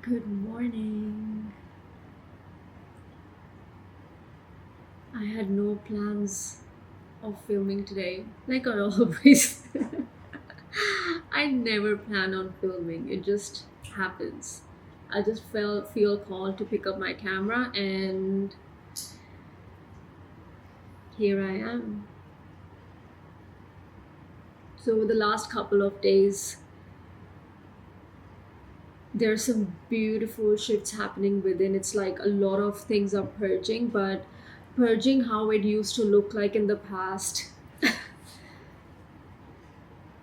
Good morning. I had no plans of filming today, like I always. I never plan on filming. It just happens. I just feel called to pick up my camera, and here I am. So the last couple of days, there are some beautiful shifts happening within. It's like a lot of things are purging, but purging how it used to look like in the past.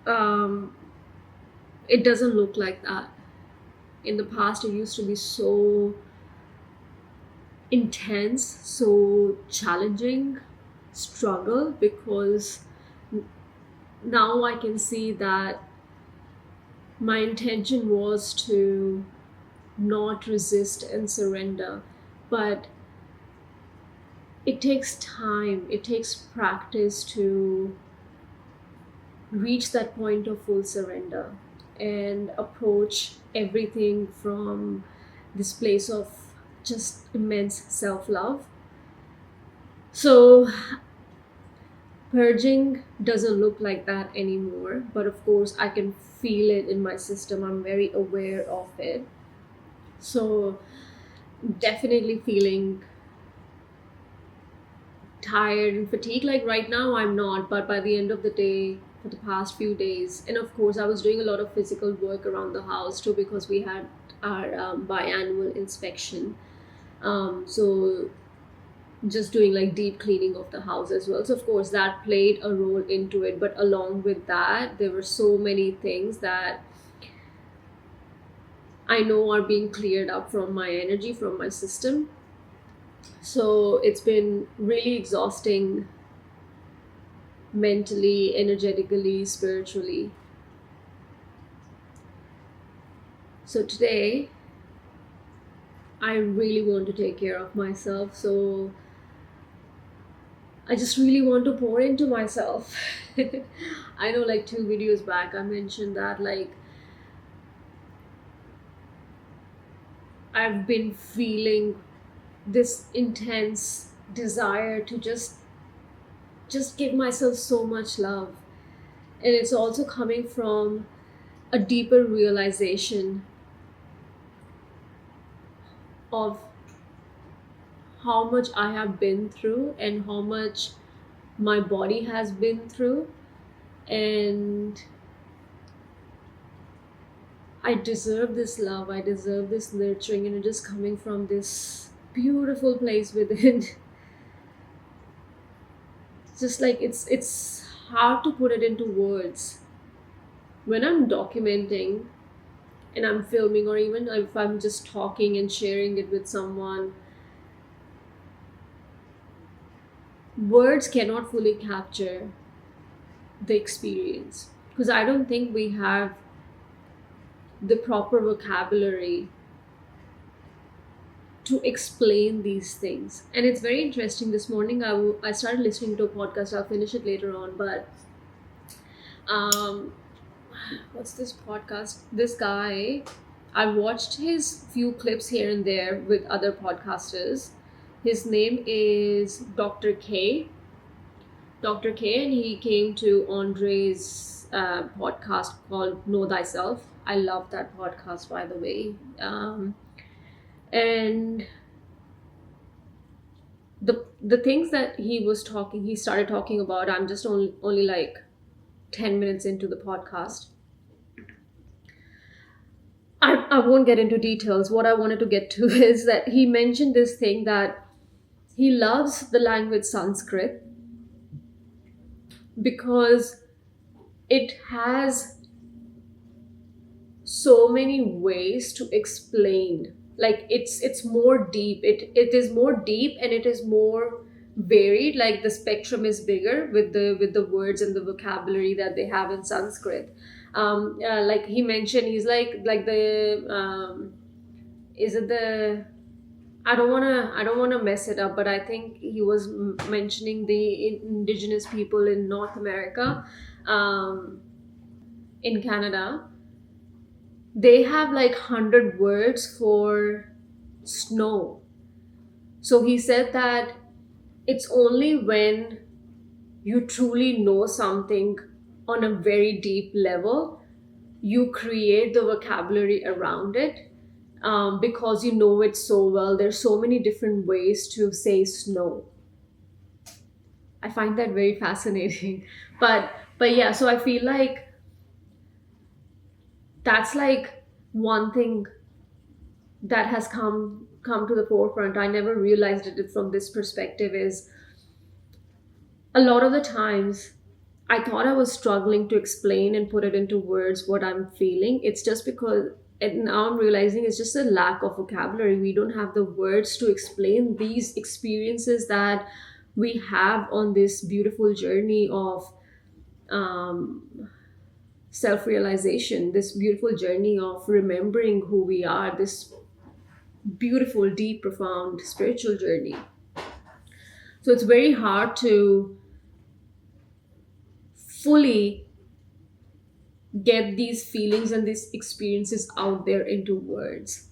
Um, it doesn't look like that. In the past, it used to be so intense, so challenging, struggle, because now I can see that my intention was to not resist and surrender. But it takes time, it takes practice to reach that point of full surrender and approach everything from this place of just immense self love. So, purging doesn't look like that anymore, but of course, I can feel it in my system. I'm very aware of it. So, definitely feeling tired and fatigued. Like right now, I'm not, but by the end of the day, for the past few days, and of course, I was doing a lot of physical work around the house too because we had our biannual inspection. So just doing like deep cleaning of the house as well. So of course that played a role into it. But along with that, there were so many things that I know are being cleared up from my energy, from my system. So it's been really exhausting mentally, energetically, spiritually. So today, I really want to take care of myself. So I just really want to pour into myself. I know, like, 2 videos back, I mentioned that, like, I've been feeling this intense desire to just give myself so much love. And it's also coming from a deeper realization of how much I have been through and how much my body has been through. And I deserve this love, I deserve this nurturing, and it is coming from this beautiful place within. Just like it's hard to put it into words. When I'm documenting and I'm filming, or even if I'm just talking and sharing it with someone, words cannot fully capture the experience, because I don't think we have the proper vocabulary to explain these things. And it's very interesting. This morning I started listening to a podcast. I'll finish it later on, but um what's this podcast, this guy, I watched his few clips here and there with other podcasters. His name is Dr. K, and he came to Andre's podcast called Know Thyself. I love that podcast, by the way. And the things that he started talking about, I'm just only like 10 minutes into the podcast. I won't get into details. What I wanted to get to is that he mentioned this thing that he loves the language Sanskrit because it has so many ways to explain. Like it's more deep. It is more deep, and it is more varied. Like the spectrum is bigger with the words and the vocabulary that they have in Sanskrit. Like he mentioned, he's like the is it the I don't wanna mess it up, but I think he was mentioning the indigenous people in North America, um, in Canada. they have like 100 words for snow. So he said that it's only when you truly know something on a very deep level, you create the vocabulary around it, because you know it so well. There's so many different ways to say snow. I find that very fascinating. But yeah, so I feel like that's like one thing that has come to the forefront. I never realized it from this perspective. Is a lot of the times I thought I was struggling to explain and put it into words what I'm feeling. It's just because, and now I'm realizing it's just a lack of vocabulary. We don't have the words to explain these experiences that we have on this beautiful journey of um, self realization, this beautiful journey of remembering who we are, this beautiful, deep, profound spiritual journey. So it's very hard to fully get these feelings and these experiences out there into words.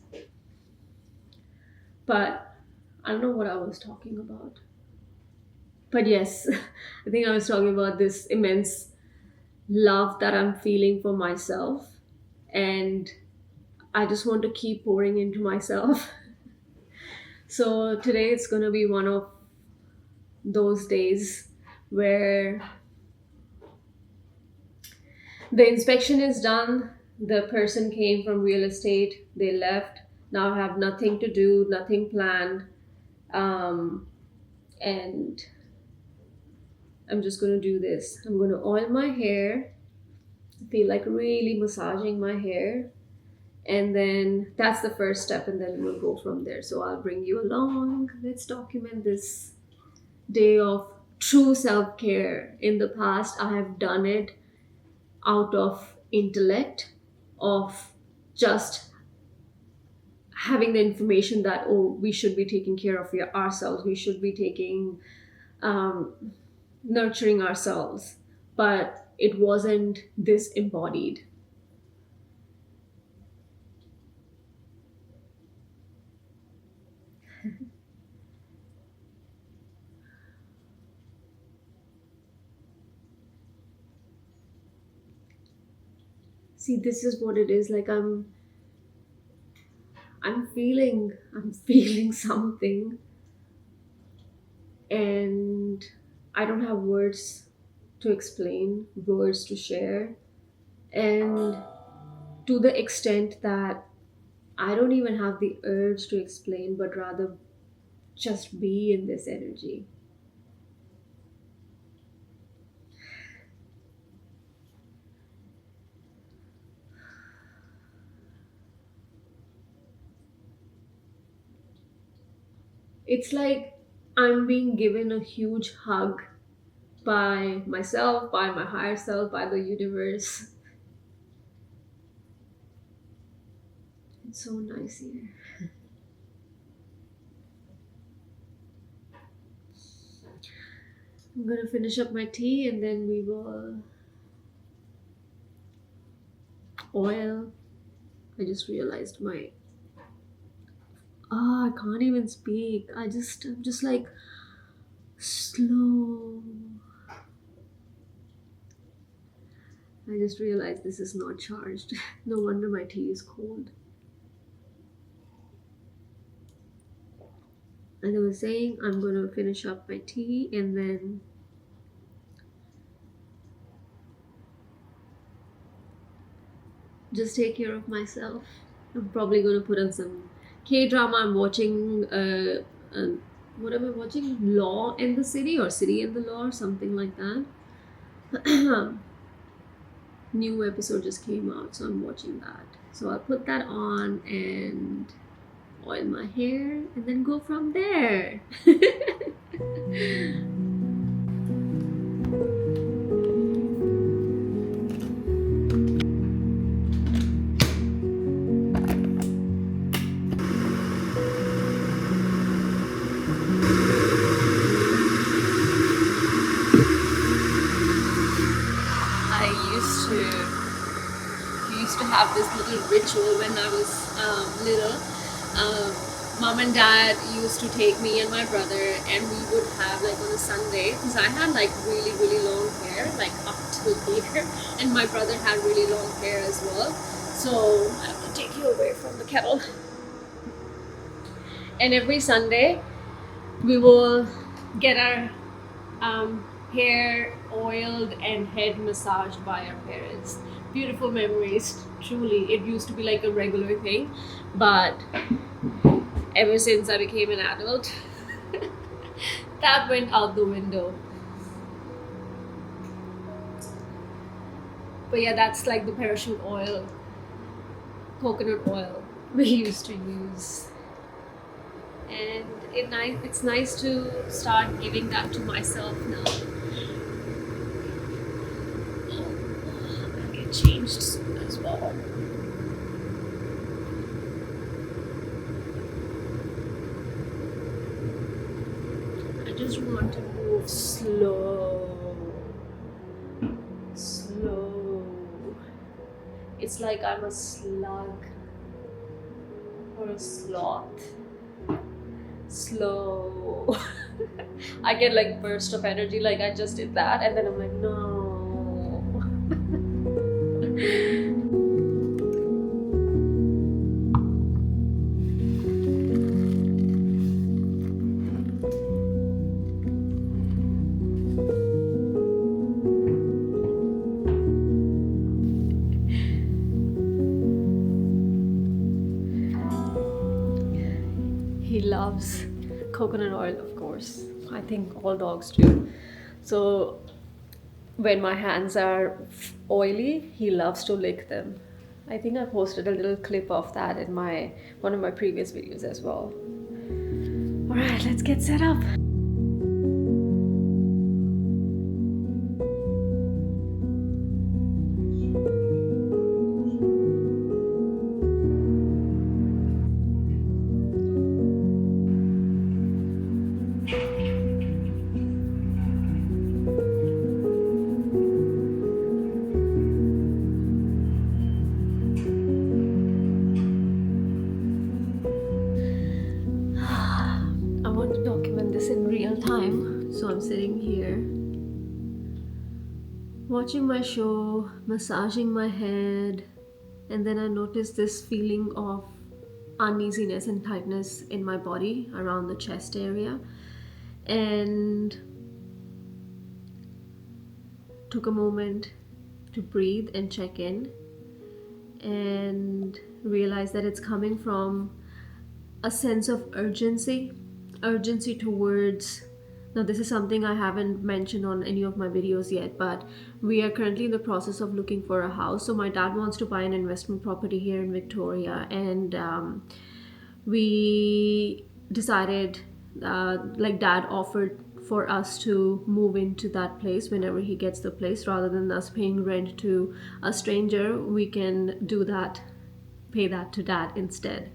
But I don't know what I was talking about. But yes, I think I was talking about this immense love that I'm feeling for myself. And I just want to keep pouring into myself. So today it's going to be one of those days where the inspection is done. The person came from real estate, they left. Now I have nothing to do, nothing planned. Um, and I'm just going to do this. I'm going to oil my hair. I feel like really massaging my hair. And then that's the first step, and then we'll go from there. So I'll bring you along. Let's document this day of true self care. In the past, I have done it out of intellect, of just having the information that, oh, we should be taking care of ourselves, we should be taking um, nurturing ourselves, but it wasn't this embodied. See, this is what it is. Like I'm feeling something, and I don't have words to explain, words to share. And to the extent that I don't even have the urge to explain, but rather just be in this energy. It's like I'm being given a huge hug by myself, by my higher self, by the universe. It's so nice here. I'm gonna finish up my tea and then we will oil. I just realized my I can't even speak. I'm just like slow. I just realized this is not charged. No wonder my tea is cold. As I was saying, I'm gonna finish up my tea and then just take care of myself. I'm probably gonna put on some K drama. I'm watching what am I watching? Law in the City or City in the Law or something like that. New episode just came out, so I'm watching that. So I'll put that on and oil my hair and then go from there. I used to have this little ritual when I was little. Um, Mom and Dad used to take me and my brother, and we would have like on a Sunday, because I had like really really long hair, like up to here, and my brother had really long hair as well. So I have to take you away from the kettle. And every Sunday we will get our hair oiled and head massaged by our parents. Beautiful memories, truly. It used to be like a regular thing, but ever since I became an adult, that went out the window. But yeah, that's like the parachute oil, coconut oil we used to use. And it's nice to start giving that to myself now. I'll get changed soon as well. I just want to move slow. It's like I'm a slug or a sloth. Slow. I get like burst of energy, like I just did that, and then I'm like, no. He loves coconut oil, of course. I think all dogs do. So when my hands are oily, he loves to lick them. I think I posted a little clip of that in one of my previous videos as well. All right, let's get set up. I want to document this in real time, so I'm sitting here watching my show, massaging my head, and then I noticed this feeling of uneasiness and tightness in my body around the chest area, and took a moment to breathe and check in and realize that it's coming from a sense of urgency towards, now this is something I haven't mentioned on any of my videos yet, but we are currently in the process of looking for a house. So my dad wants to buy an investment property here in Victoria, and we decided, like dad offered for us to move into that place whenever he gets the place, rather than us paying rent to a stranger. We can do that, pay that to dad instead.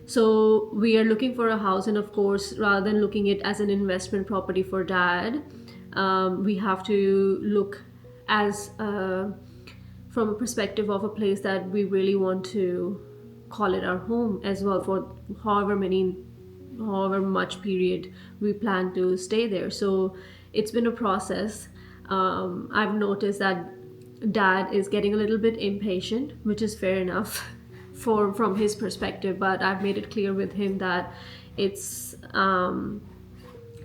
So we are looking for a house, and of course, rather than looking it as an investment property for dad, we have to look as from a perspective of a place that we really want to call it our home as well, for however much period we plan to stay there. So it's been a process. I've noticed that dad is getting a little bit impatient, which is fair enough from his perspective, but I've made it clear with him that it's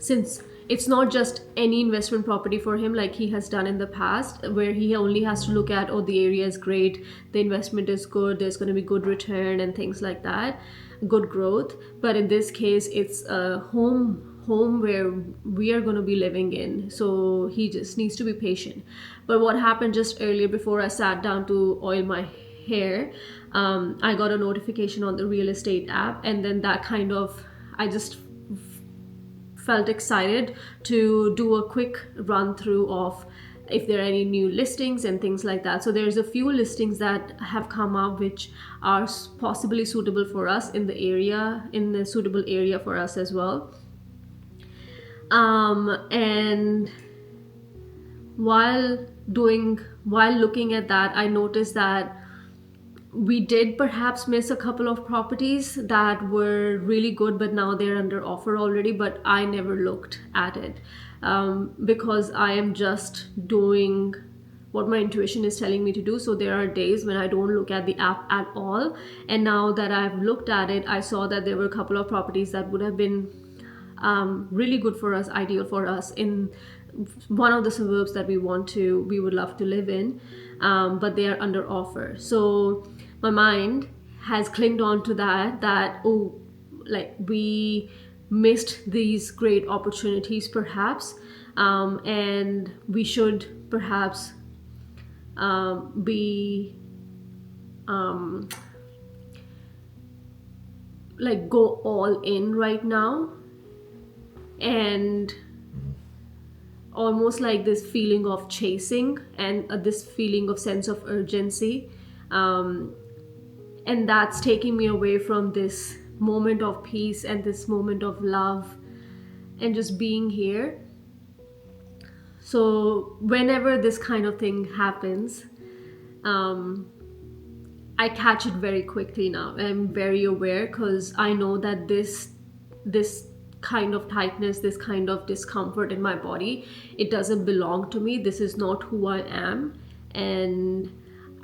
since it's not just any investment property for him like he has done in the past, where he only has to look at, oh, the area is great, the investment is good, there's going to be good return and things like that, good growth. But in this case, it's a home where we are going to be living in, so he just needs to be patient. But what happened just earlier, before I sat down to oil my hair, I got a notification on the real estate app, and then that kind of, I just felt excited to do a quick run through of if there are any new listings and things like that. So there's a few listings that have come up which are possibly suitable for us in the area, in the suitable area for us as well. And while looking at that, I noticed that We did perhaps miss a couple of properties that were really good, but now they're under offer already. But I never looked at it, because I am just doing what my intuition is telling me to do. So there are days when I don't look at the app at all. And now that I've looked at it, I saw that there were a couple of properties that would have been really good for us, ideal for us in one of the suburbs that we would love to live in, but they are under offer. So my mind has clinged on to that oh, like we missed these great opportunities perhaps, and we should perhaps be like go all in right now, and almost like this feeling of chasing and this feeling of sense of urgency, and that's taking me away from this moment of peace and this moment of love and just being here. So whenever this kind of thing happens, I catch it very quickly now. I'm very aware because I know that this kind of tightness, this kind of discomfort in my body, it doesn't belong to me. This is not who I am. And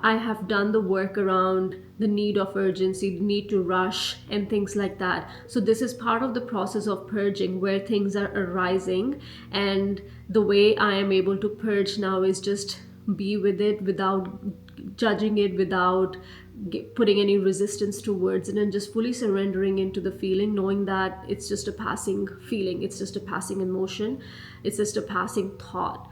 I have done the work around the need of urgency, the need to rush, and things like that. So this is part of the process of purging where things are arising. And the way I am able to purge now is just be with it without judging it, without putting any resistance towards it, and just fully surrendering into the feeling, knowing that it's just a passing feeling, it's just a passing emotion, it's just a passing thought.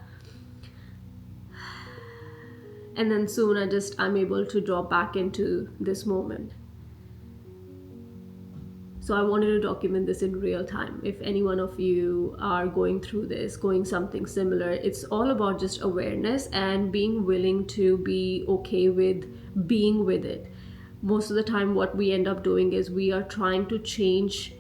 And then soon I'm able to drop back into this moment. So I wanted to document this in real time. If any one of you are going through this, going something similar, it's all about just awareness and being willing to be okay with being with it. Most of the time what we end up doing is we are trying to change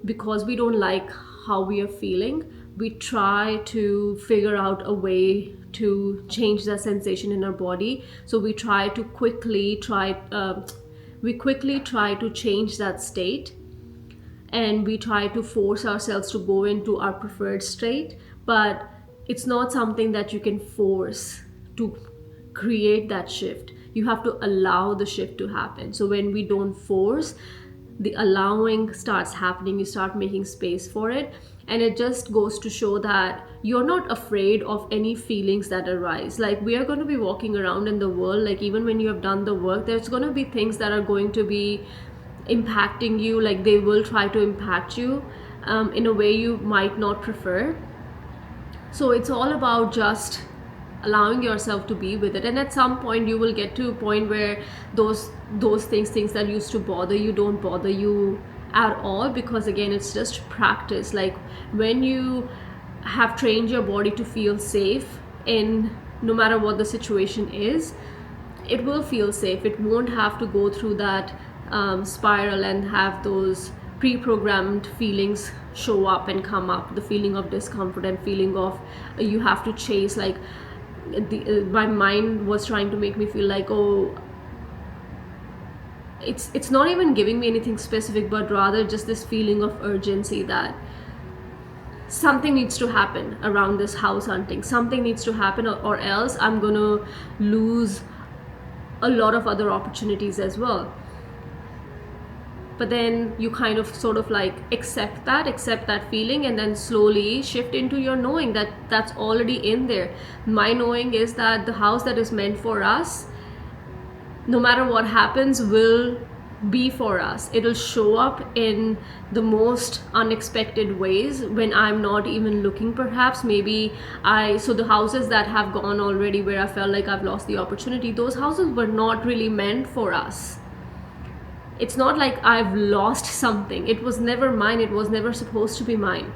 because we don't like how we are feeling. We try to figure out a way to change that sensation in our body. So we quickly try to change that state, and we try to force ourselves to go into our preferred state. But it's not something that you can force to create that shift. You have to allow the shift to happen. So when we don't force, the allowing starts happening. You start making space for it, and it just goes to show that you're not afraid of any feelings that arise. Like, we are going to be walking around in the world, like even when you have done the work, there's going to be things that are going to be impacting you. Like, they will try to impact you in a way you might not prefer. So it's all about just allowing yourself to be with it. And at some point you will get to a point where those things that used to bother you don't bother you at all, because again, it's just practice. Like, when you have trained your body to feel safe in no matter what the situation is, it will feel safe. It won't have to go through that spiral and have those pre-programmed feelings show up and come up, the feeling of discomfort and feeling of you have to chase. Like, my mind was trying to make me feel like, oh, it's not even giving me anything specific, but rather just this feeling of urgency that something needs to happen around this house hunting. Something needs to happen, or else I'm gonna lose a lot of other opportunities as well. But then you kind of sort of like accept that feeling, and then slowly shift into your knowing that that's already in there. My knowing is that the house that is meant for us, no matter what happens, will be for us. It'll show up in the most unexpected ways when I'm not even looking, perhaps. So the houses that have gone already, where I felt like I've lost the opportunity, those houses were not really meant for us. It's not like I've lost something. It was never mine. It was never supposed to be mine.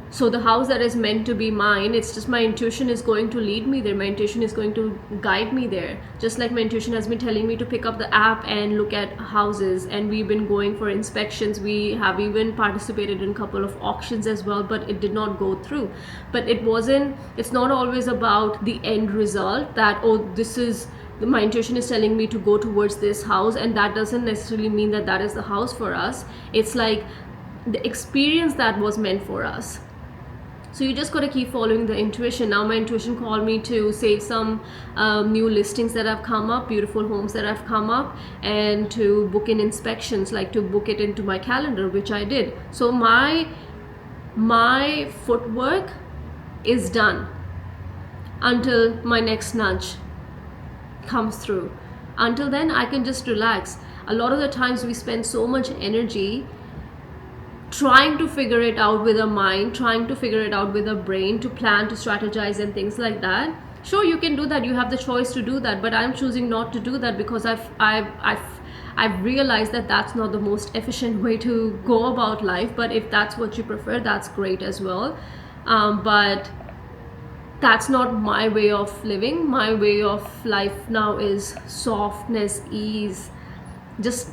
So the house that is meant to be mine, it's just my intuition is going to lead me there. My intuition is going to guide me there. Just like my intuition has been telling me to pick up the app and look at houses, and we've been going for inspections. We have even participated in a couple of auctions as well, but it did not go through. But it's not always about the end result, that, oh, this is my intuition is telling me to go towards this house, and that doesn't necessarily mean that that is the house for us. It's like the experience that was meant for us. So you just got to keep following the intuition. Now my intuition called me to save some new listings that have come up, beautiful homes that have come up, and to book in inspections, like to book it into my calendar, which I did. So my footwork is done until my next nudge comes through. Until then, I can just relax. A lot of the times we spend so much energy trying to figure it out with a mind, trying to figure it out with a brain, to plan, to strategize and things like that. Sure, you can do that, you have the choice to do that, but I'm choosing not to do that because I've realized that that's not the most efficient way to go about life. But if that's what you prefer, that's great as well. But that's not my way of living. My way of life now is softness, ease, just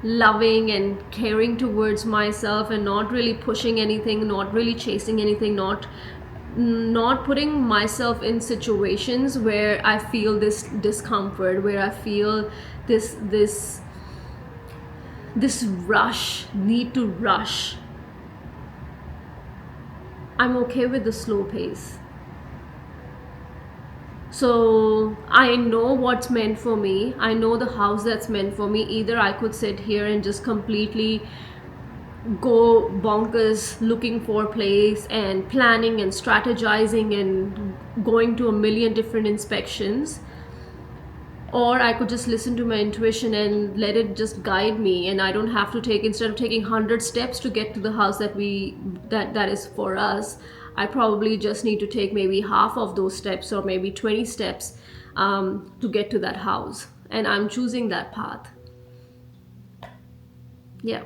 loving and caring towards myself, and not really pushing anything, not really chasing anything, not putting myself in situations where I feel this discomfort, where I feel this rush, need to rush. I'm okay with the slow pace. So I know what's meant for me. I know the house that's meant for me. Either I could sit here and just completely go bonkers looking for a place and planning and strategizing and going to a million different inspections, or I could just listen to my intuition and let it just guide me, and I don't have to take, instead of taking 100 steps to get to the house that is for us, I probably just need to take maybe half of those steps, or maybe 20 steps to get to that house, and I'm choosing that path. Yeah.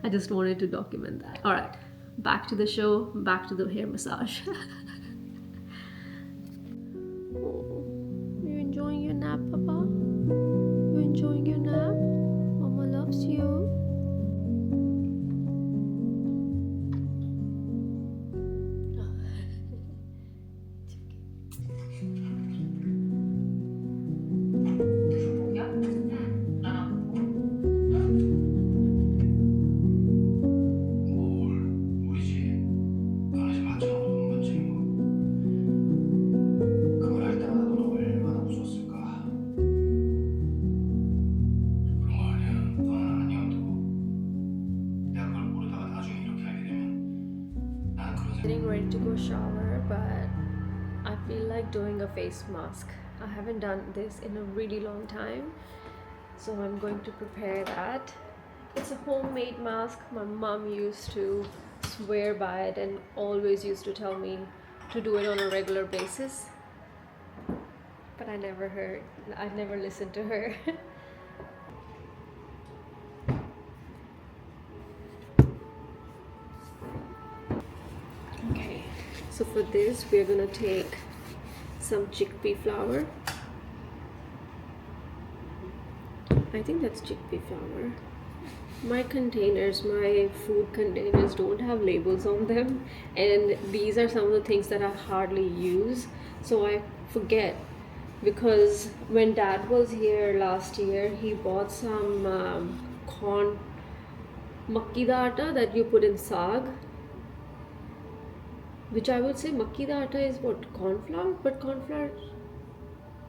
I just wanted to document that. All right, back to the show, back to the hair massage. Oh, you enjoying your nap, Papa? You enjoying your nap? Mama loves you. Getting ready to go shower, but I feel like doing a face mask. I haven't done this in a really long time, so I'm going to prepare that. It's a homemade mask. My mom used to swear by it and always used to tell me to do it on a regular basis, but I never listened to her. Okay, so for this we're gonna take some chickpea flour. I think that's chickpea flour. My food containers don't have labels on them, and these are some of the things that I hardly use, so I forget. Because when Dad was here last year, he bought some corn makki da atta that you put in saag, which I would say makki da atta is what, corn flour, but corn flour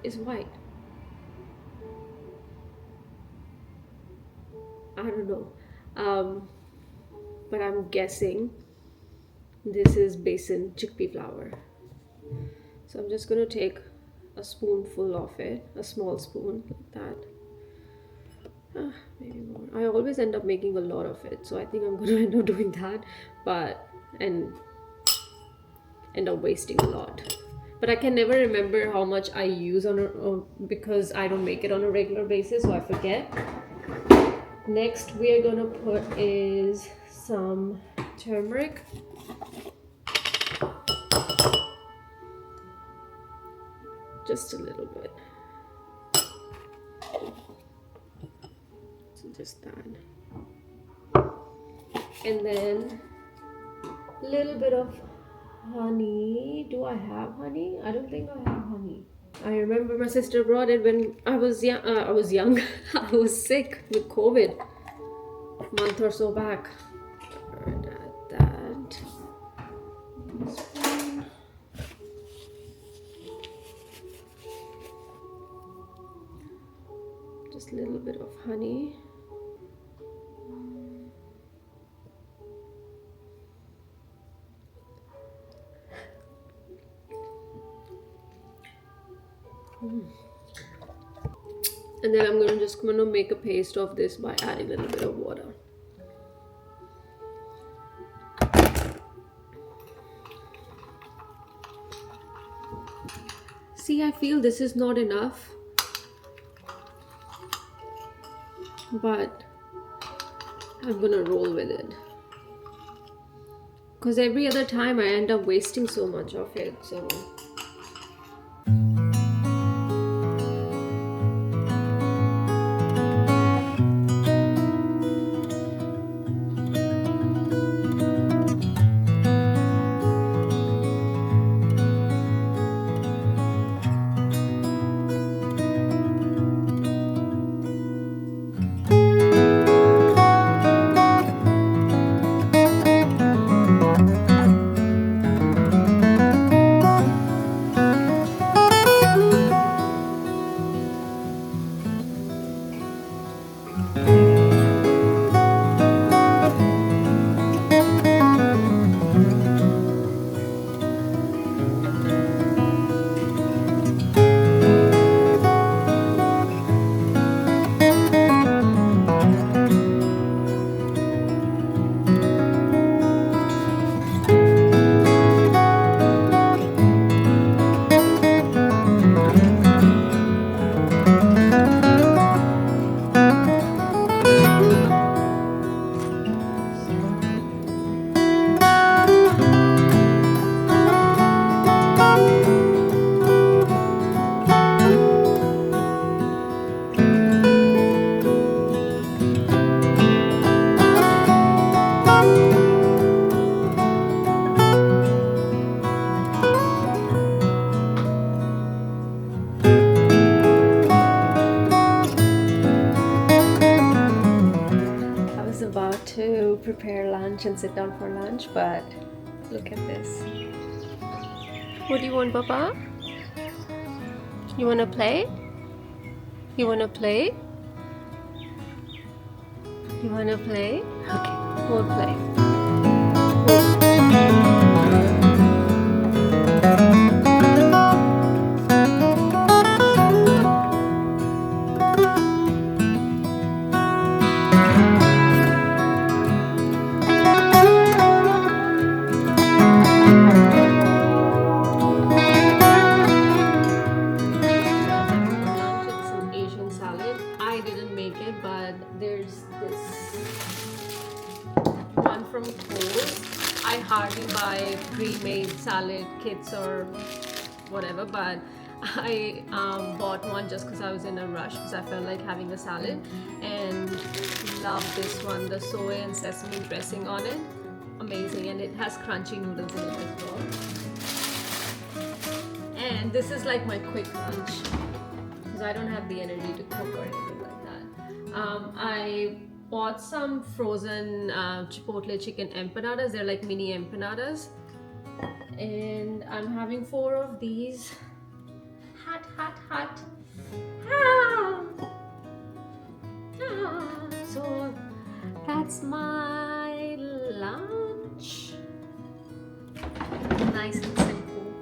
is white. I don't know, but I'm guessing this is besan chickpea flour. So I'm just gonna take a spoonful of it, a small spoon like that. Maybe more. I always end up making a lot of it, so I think I'm gonna end up doing that, and end up wasting a lot. But I can never remember how much I use because I don't make it on a regular basis, so I forget. Next we are gonna put is some turmeric. Just a little bit. So just that. And then a little bit of honey. Do I have honey? I don't think I have honey. I remember my sister brought it when I was young. I was young. I was sick with COVID a month or so back. Alright, add that. Just a little bit of honey. And then I'm just gonna make a paste of this by adding a little bit of water. See, I feel this is not enough, but I'm gonna roll with it. Because every other time I end up wasting so much of it, so. To prepare lunch and sit down for lunch, but look at this. What do you want, Papa? You want to play? You want to play? You want to play? Okay, we'll play. I hardly buy pre-made salad kits or whatever, but I bought one just because I was in a rush because I felt like having a salad, and love this one, the soy and sesame dressing on it. Amazing, and it has crunchy noodles in it as well. And this is like my quick lunch because I don't have the energy to cook or anything like that. I bought some frozen chipotle chicken empanadas. They're like mini empanadas, and I'm having 4 of these. Hot, hot, hot. Ah! Ah! So that's my lunch. Nice and simple.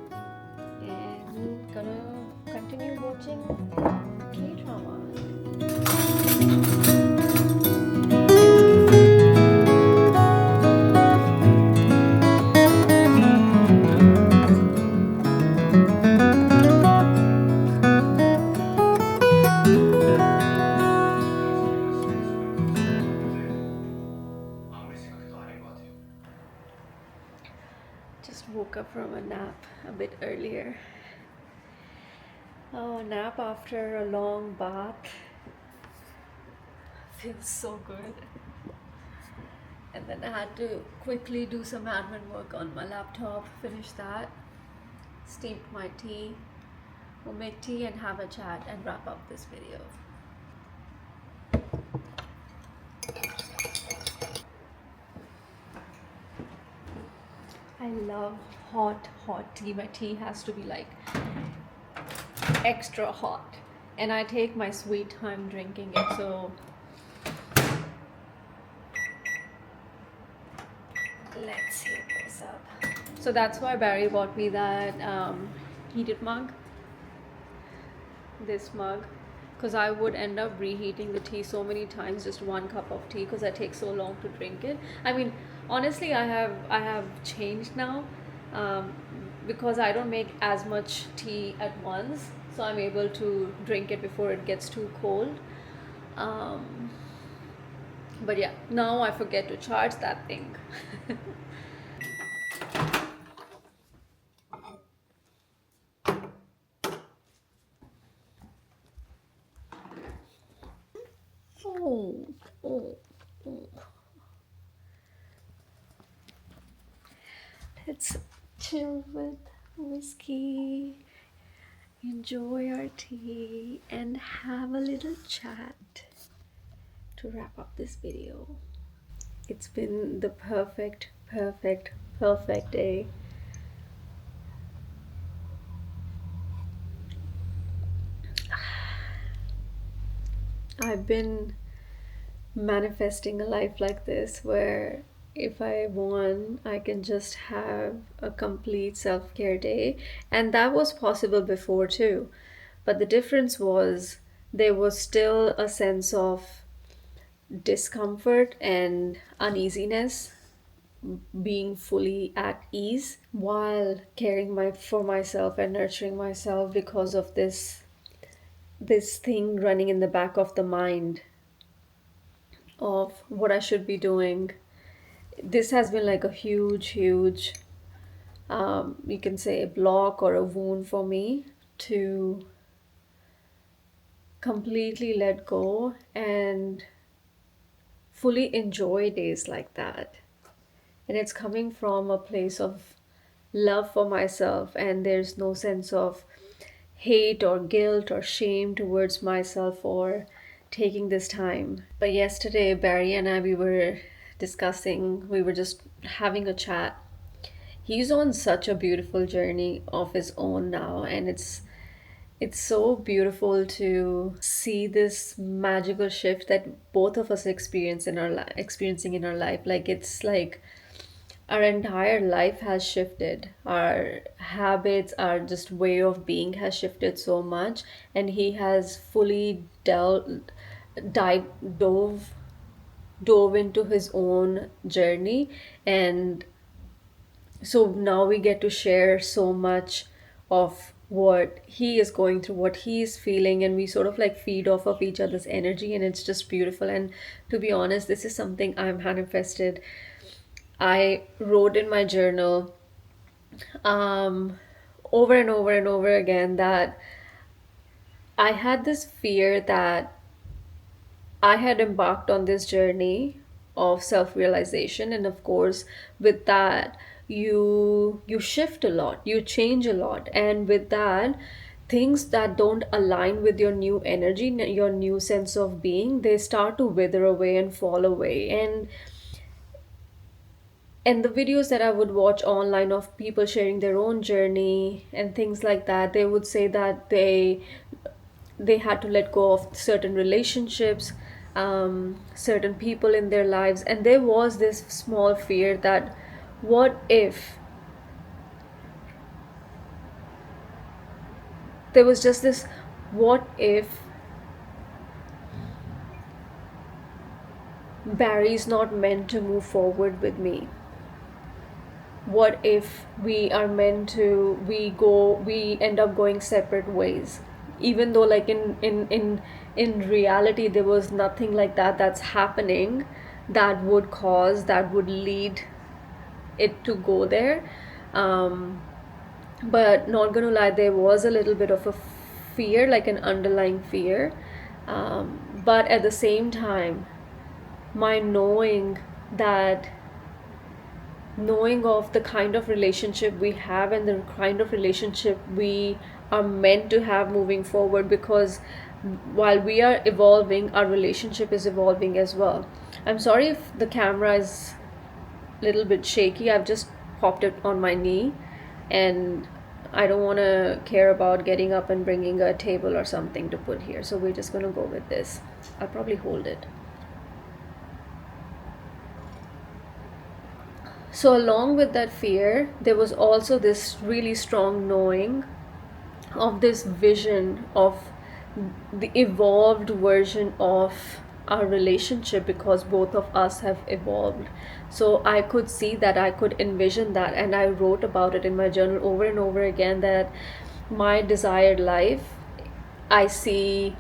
And gonna continue watching K-drama. Just woke up from a nap a bit earlier. Oh, nap after a long bath feels so good. And then I had to quickly do some admin work on my laptop, finish that, steamed my tea, We'll make tea and have a chat and wrap up this video. I love hot tea. My tea has to be like extra hot. And I take my sweet time drinking it, so let's heat this up. So that's why Barry bought me that heated mug, this mug, because I would end up reheating the tea so many times, just one cup of tea, because I take so long to drink it. I mean, honestly, I have changed now, because I don't make as much tea at once, so I'm able to drink it before it gets too cold. But yeah, now I forget to charge that thing. Oh, oh, oh. Let's chill with whiskey, enjoy our tea, and have a little chat to wrap up this video. It's been the perfect day. I've been manifesting a life like this where if I want, I can just have a complete self-care day. And that was possible before too. But the difference was there was still a sense of discomfort and uneasiness, being fully at ease while caring for myself and nurturing myself, because of this thing running in the back of the mind of what I should be doing. This has been like a huge, you can say, a block or a wound for me to completely let go and fully enjoy days like that. And it's coming from a place of love for myself, and there's no sense of hate or guilt or shame towards myself for taking this time. But yesterday, Barry and I, we were just having a chat. He's on such a beautiful journey of his own now, and it's so beautiful to see this magical shift that both of us experiencing in our life. Like, it's like our entire life has shifted, our habits, our just way of being has shifted so much, and he has fully dive dove dove into his own journey. And so now we get to share so much of what he is going through, what he is feeling, and we sort of like feed off of each other's energy, and it's just beautiful. And to be honest, this is something I manifested. I wrote in my journal, um, over and over and over again, that I had this fear that I had embarked on this journey of self-realization, and of course, with that, you shift a lot, you change a lot, and with that, things that don't align with your new energy, your new sense of being, they start to wither away and fall away. And the videos that I would watch online of people sharing their own journey and things like that, they would say that they had to let go of certain relationships, certain people in their lives, and there was this small fear that what if there was just this, what if Barry's not meant to move forward with me? What if we are meant to, we end up going separate ways, even though like in reality there was nothing like that that's happening that would lead it to go there. But not gonna lie, there was a little bit of a fear, like an underlying fear. But at the same time, my that knowing of the kind of relationship we have and the kind of relationship we are meant to have moving forward, because while we are evolving, our relationship is evolving as well. I'm sorry if the camera is a little bit shaky. I've just popped it on my knee, and I don't want to care about getting up and bringing a table or something to put here. So we're just going to go with this. I'll probably hold it. So, along with that fear, there was also this really strong knowing of this vision of the evolved version of our relationship, because both of us have evolved. So I could see that, I could envision that, and I wrote about it in my journal over and over again, that my desired life, I see,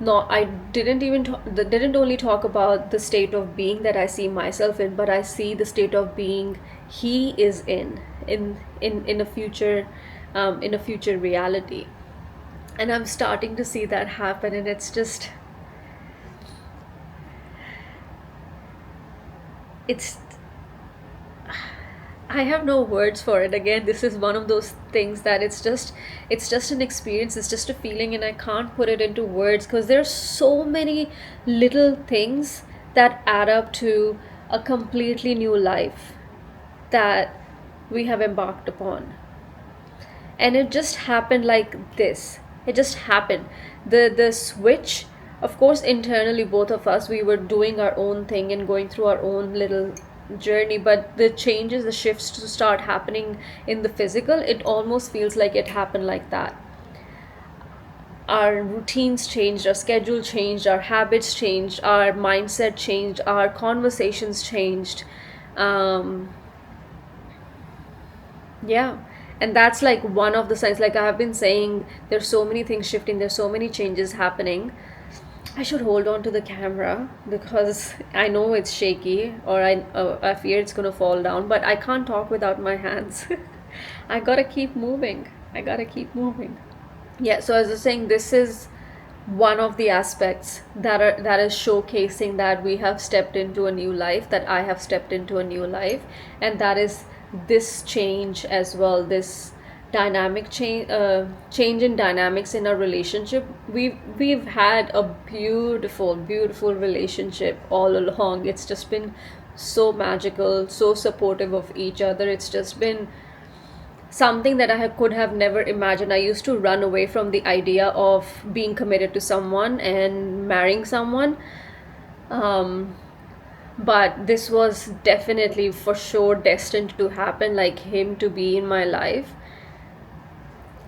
no, I didn't even didn't only talk about the state of being that I see myself in, but I see the state of being he is in a future, in a future reality. And I'm starting to see that happen, and it's just, it's, I have no words for it. Again, this is one of those things that it's just an experience, it's just a feeling, and I can't put it into words, because there's so many little things that add up to a completely new life that we have embarked upon. And it just happened like this. It just happened. The switch, of course, internally, both of us, we were doing our own thing and going through our own little journey, but the changes, the shifts to start happening in the physical, it almost feels like it happened like that. Our routines changed, our schedule changed, our habits changed, our mindset changed, our conversations changed. um, yeah, and that's like one of the signs. Like I have been saying, there's so many things shifting, there's so many changes happening. I should hold on to the camera because I know it's shaky, or I fear it's gonna fall down, but I can't talk without my hands. I gotta keep moving. I gotta keep moving. Yeah, so as I was saying, this is one of the aspects that is showcasing that we have stepped into a new life, that I have stepped into a new life, and that is this change as well, this dynamic change in dynamics in our relationship. We've had a beautiful relationship all along. It's just been so magical, so supportive of each other. It's just been something that could have never imagined. I used to run away from the idea of being committed to someone and marrying someone. Um, but this was definitely for sure destined to happen, like him to be in my life.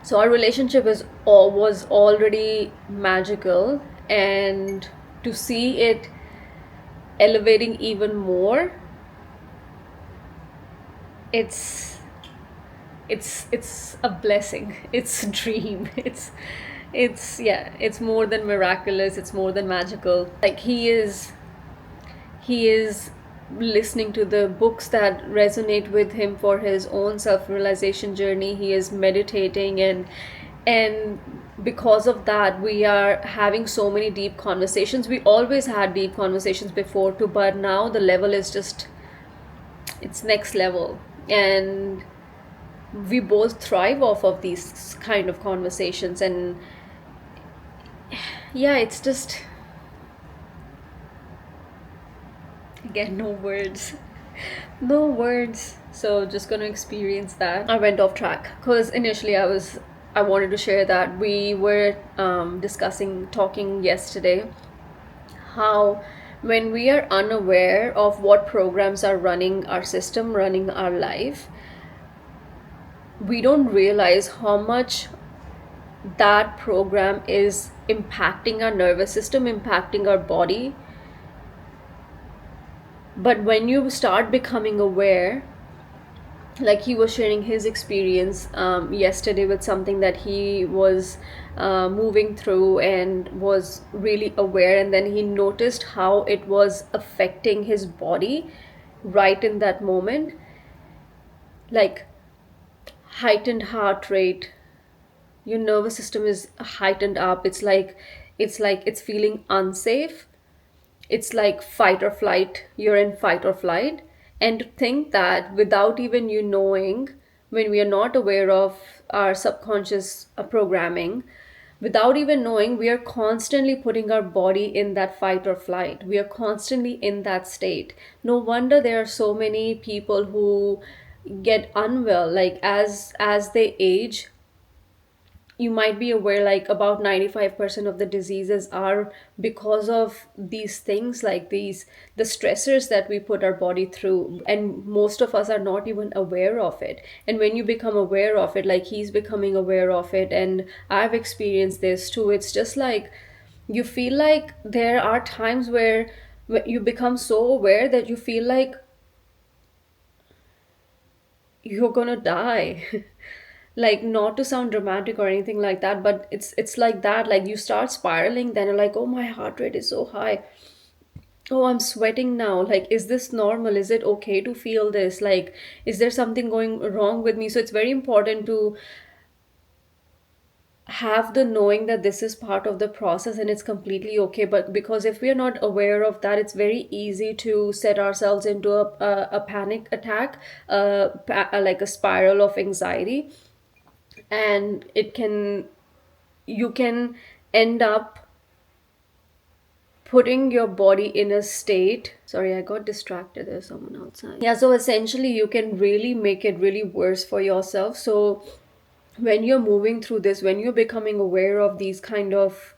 So our relationship was already magical, and to see it elevating even more, it's it's a blessing. It's a dream. It's yeah, it's more than miraculous, it's more than magical. Like he is listening to the books that resonate with him for his own self-realization journey. He is meditating, and because of that, we are having so many deep conversations. We always had deep conversations before too, but now the level is just, it's next level. And we both thrive off of these kind of conversations. And yeah, it's just, again, no words. No words. So just gonna experience that. I went off track because initially I wanted to share that we were talking yesterday, how when we are unaware of what programs are running our system, running our life, we don't realize how much that program is impacting our nervous system, impacting our body. But when you start becoming aware, like he was sharing his experience yesterday with something that he was moving through and was really aware, and then he noticed how it was affecting his body right in that moment, like heightened heart rate, your nervous system is heightened up. It's feeling unsafe. It's like fight or flight. You're in fight or flight. And to think that without even you knowing, when we are not aware of our subconscious programming, without even knowing, we are constantly putting our body in that fight or flight. We are constantly in that state. No wonder there are so many people who get unwell, like as they age. You might be aware, like about 95% of the diseases are because of these things, like these the stressors that we put our body through, and most of us are not even aware of it. And when you become aware of it, like he's becoming aware of it, and I've experienced this too, it's just like you feel like there are times where you become so aware that you feel like you're gonna die. Like, not to sound dramatic or anything like that, but it's like that. Like you start spiraling, then you're like, oh, my heart rate is so high. Oh, I'm sweating now. Like, is this normal? Is it okay to feel this? Like, is there something going wrong with me? So it's very important to have the knowing that this is part of the process and it's completely okay. But because if we are not aware of that, it's very easy to set ourselves into a panic attack, like a spiral of anxiety. And it can you can end up putting your body in a state. Sorry, I got distracted, there's someone outside. Yeah, so essentially you can really make it really worse for yourself. So when you're moving through this, when you're becoming aware of these kind of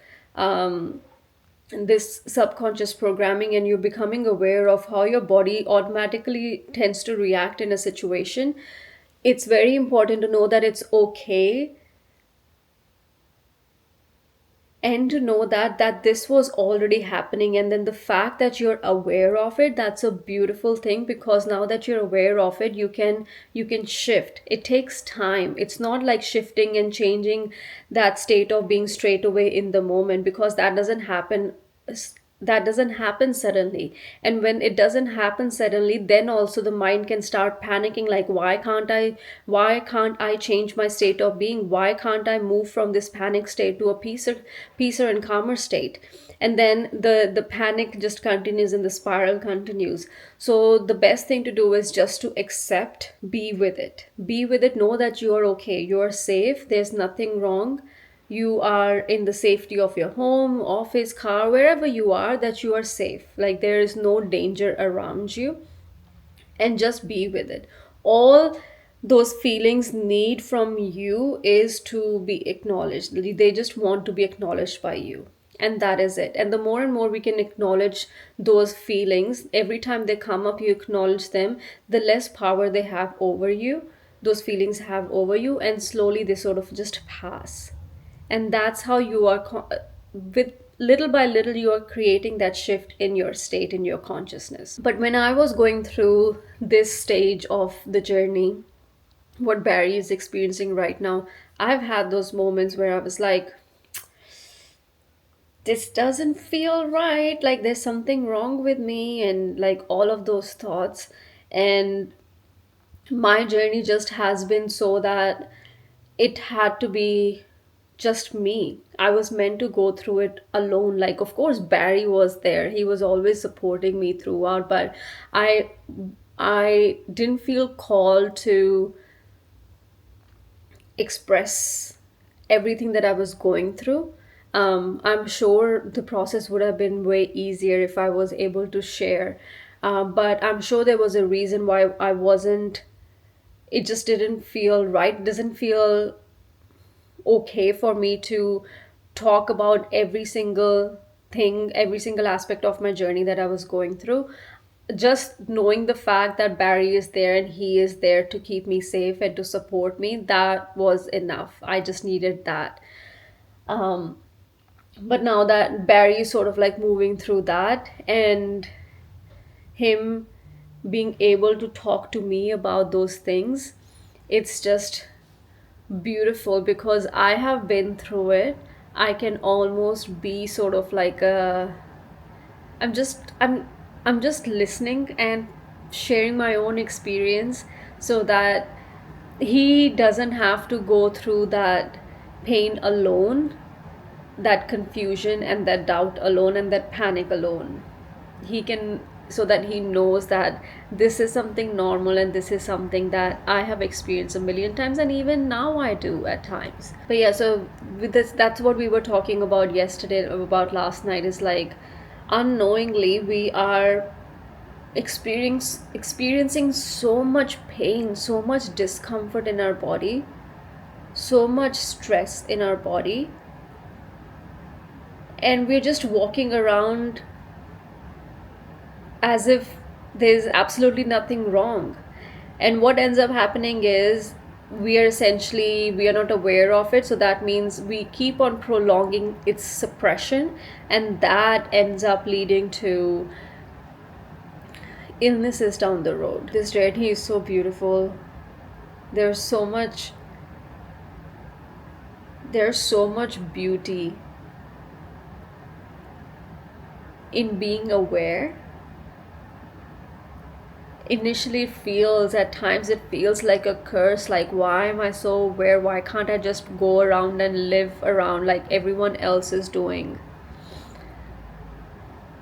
this subconscious programming, and you're becoming aware of how your body automatically tends to react in a situation, it's very important to know that it's okay, and to know that this was already happening. And then the fact that you're aware of it, that's a beautiful thing, because now that you're aware of it, you can shift. It takes time. It's not like shifting and changing that state of being straight away in the moment, because that doesn't happen suddenly. And when it doesn't happen suddenly, then also the mind can start panicking, like, why can't I change my state of being? Why can't I move from this panic state to a peacer and calmer state? And then the panic just continues and the spiral continues. So the best thing to do is just to accept, be with it, know that you are okay, you are safe, there's nothing wrong. You are in the safety of your home, office, car, wherever you are, that you are safe. Like, there is no danger around you, and just be with it. All those feelings need from you is to be acknowledged. They just want to be acknowledged by you. And that is it. And the more and more we can acknowledge those feelings, every time they come up, you acknowledge them, the less power they have over you, those feelings have over you, and slowly they sort of just pass. And that's how you are with little by little you are creating that shift in your state, in your consciousness. But when I was going through this stage of the journey, what Barry is experiencing right now, I've had those moments where I was like, this doesn't feel right, like there's something wrong with me, and like all of those thoughts. And my journey just has been so that it had to be just me. I was meant to go through it alone. Like, of course, Barry was there. He was always supporting me throughout, but I I didn't feel called to express everything that I was going through. I'm sure the process would have been way easier if I was able to share. But I'm sure there was a reason why I wasn't. It just didn't feel right. It doesn't feel okay for me to talk about every single thing, every single aspect of my journey that I was going through. Just knowing the fact that Barry is there and he is there to keep me safe and to support me, that was enough. I just needed that. Um, but now that Barry is sort of like moving through that, and him being able to talk to me about those things, it's just beautiful, because I have been through it. I can almost be sort of like a I'm just I'm I'm just listening and sharing my own experience, so that he doesn't have to go through that pain alone, that confusion and that doubt alone and that panic alone. He can so that he knows that this is something normal and this is something that I have experienced a million times, and even now I do at times. But yeah, so with this, that's what we were talking about yesterday, about last night, is like unknowingly we are experiencing so much pain, so much discomfort in our body, so much stress in our body, and we're just walking around as if there's absolutely nothing wrong. And what ends up happening is we are not aware of it, so that means we keep on prolonging its suppression, and that ends up leading to illnesses down the road. This journey is so beautiful. There's so much there's so much beauty in being aware. Initially at times it feels like a curse, like why am I so aware, why can't I just go around and live around like everyone else is doing.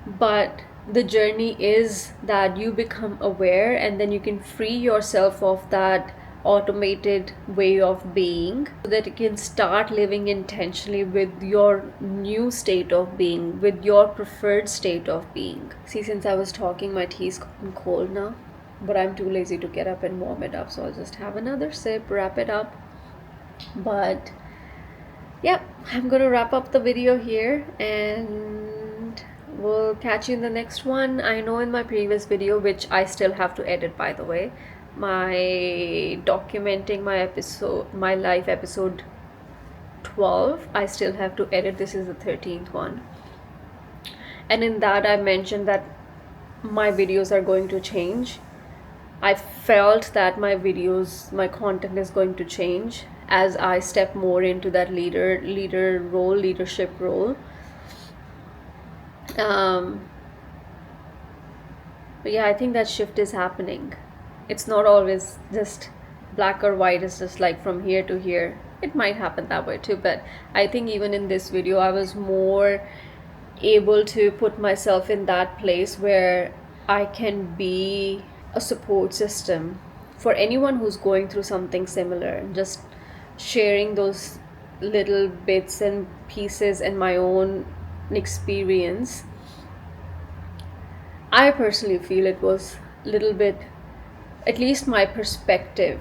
But the journey is that you become aware, and then you can free yourself of that automated way of being, so that you can start living intentionally with your new state of being, with your preferred state of being. See, since I was talking, my tea's gotten cold now, but I'm too lazy to get up and warm it up, so I'll just have another sip, wrap it up. But yeah, I'm gonna wrap up the video here, and we'll catch you in the next one. I know in my previous video, which I still have to edit by the way, my documenting my life episode 12, I still have to edit. This is the 13th one, and in that I mentioned that my videos are going to change. I felt that my content is going to change as I step more into that leadership role. But yeah, I think that shift is happening. It's not always just black or white. It's just like from here to here. It might happen that way too, but I think even in this video I was more able to put myself in that place where I can be a support system for anyone who's going through something similar, just sharing those little bits and pieces and my own experience. I personally feel it was a little bit, at least my perspective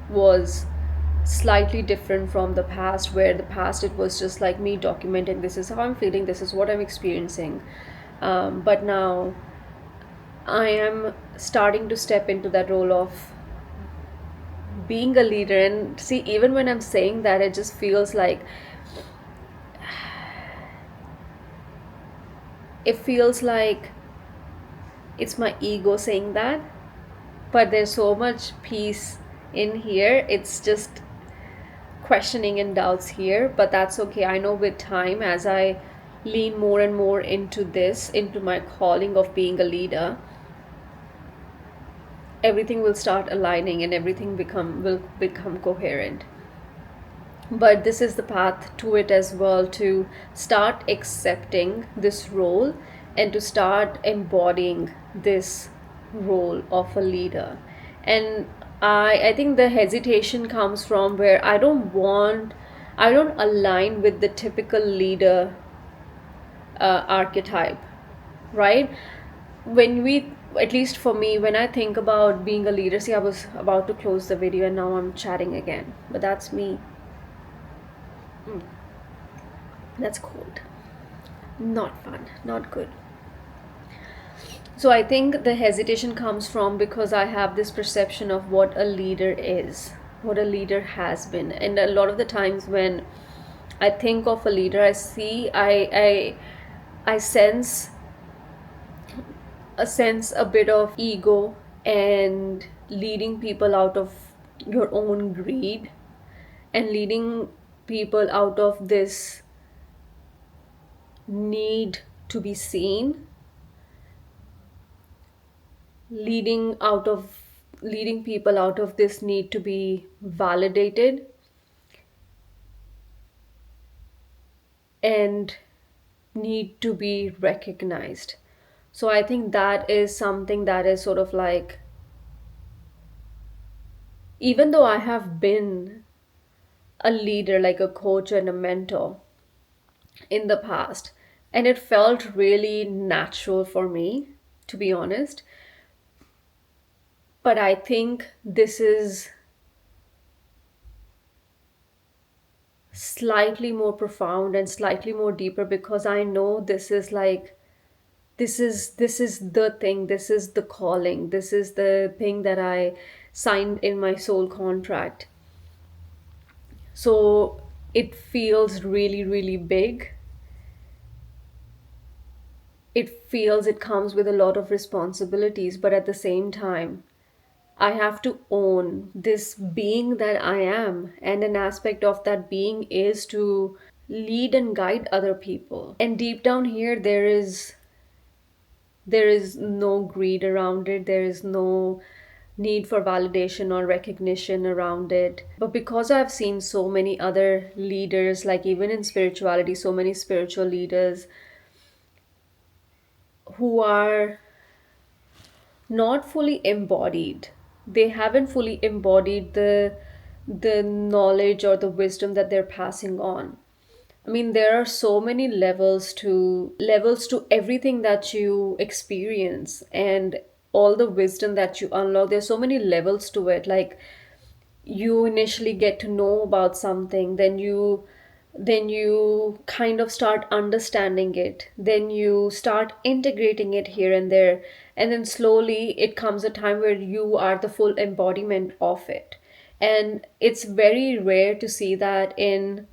was slightly different from the past, where the past it was just like me documenting, this is how I'm feeling, this is what I'm experiencing. But now I am starting to step into that role of being a leader. And see, even when I'm saying that, it just feels like it's my ego saying that, but there's so much peace in here. It's just questioning and doubts here, but that's okay. I know with time, as I lean more and more into my calling of being a leader, everything will start aligning and everything will become coherent. But this is the path to it as well, to start accepting this role and to start embodying this role of a leader. And I think the hesitation comes from where I don't align with the typical leader archetype, right? When we, at least for me, when I think about being a leader, see, I was about to close the video and now I'm chatting again, but that's me. That's cold. Not fun, not good. So I think the hesitation comes from because I have this perception of what a leader is, what a leader has been. And a lot of the times when I think of a leader, I sense a bit of ego and leading people out of your own greed, and leading people out of this need to be seen, leading people out of this need to be validated and need to be recognized. So I think that is something that is sort of like, even though I have been a leader, like a coach and a mentor in the past, and it felt really natural for me, to be honest. But I think this is slightly more profound and slightly more deeper, because I know this is like, this is the thing, this is the calling, this is the thing that I signed in my soul contract. So it feels really, really big. It feels it comes with a lot of responsibilities, but at the same time, I have to own this being that I am. And an aspect of that being is to lead and guide other people. And deep down here, there is no greed around it. There is no need for validation or recognition around it. But because I've seen so many other leaders, like even in spirituality, so many spiritual leaders who are not fully embodied. They haven't fully embodied the knowledge or the wisdom that they're passing on. I mean, there are so many levels to everything that you experience, and all the wisdom that you unlock. There's so many levels to it. Like, you initially get to know about something, then you kind of start understanding it, then you start integrating it here and there, and then slowly it comes a time where you are the full embodiment of it. And it's very rare to see that in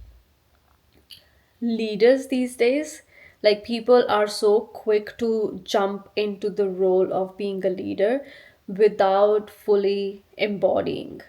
leaders these days. Like, people are so quick to jump into the role of being a leader without fully embodying.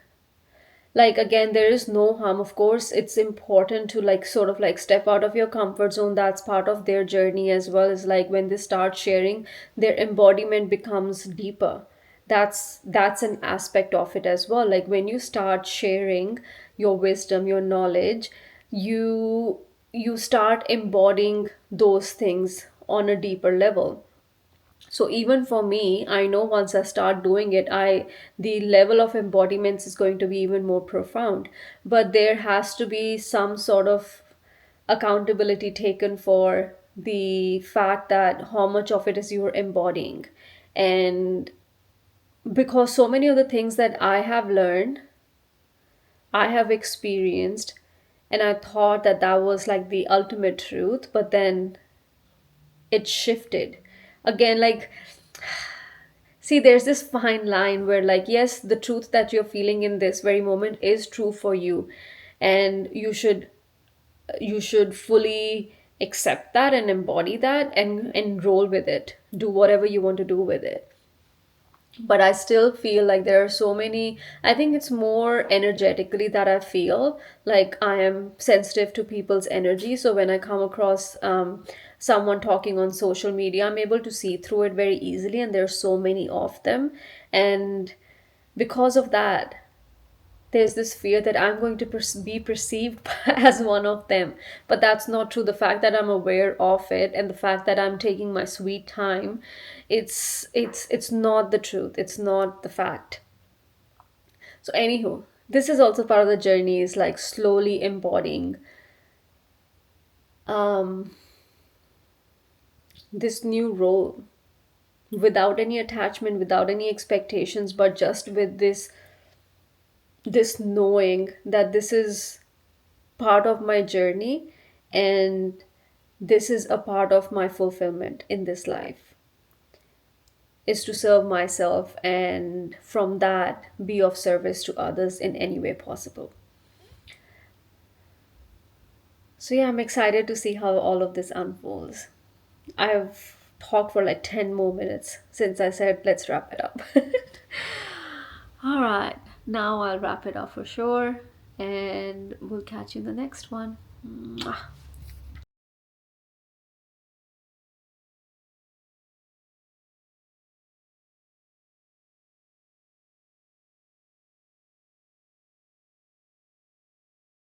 Like, again, there is no harm, of course. It's important to like sort of like step out of your comfort zone. That's part of their journey, as well as like when they start sharing, their embodiment becomes deeper. That's an aspect of it as well. Like, when you start sharing your wisdom, your knowledge, you start embodying those things on a deeper level. So even for me, I know once I start doing it, I the level of embodiments is going to be even more profound. But there has to be some sort of accountability taken for the fact that how much of it is you're embodying. And because so many of the things that I have learned, I have experienced, and I thought that that was like the ultimate truth, but then it shifted again. Like, see, there's this fine line where, like, yes, the truth that you're feeling in this very moment is true for you, and you should fully accept that and embody that and roll with it. Do whatever you want to do with it. But I still feel like there are so many. I think it's more energetically that I feel like I am sensitive to people's energy. So when I come across someone talking on social media, I'm able to see through it very easily, and there's so many of them. And because of that, there's this fear that I'm going to be perceived as one of them. But that's not true. The fact that I'm aware of it and the fact that I'm taking my sweet time, it's not the truth. It's not the fact. So anywho, this is also part of the journey, is like slowly embodying um this new role without any attachment, without any expectations, but just with this knowing that this is part of my journey, and this is a part of my fulfillment in this life, is to serve myself, and from that be of service to others in any way possible. So yeah, I'm excited to see how all of this unfolds. I've talked for like 10 more minutes since I said let's wrap it up. All right, now I'll wrap it up for sure, and we'll catch you in the next one. Mwah.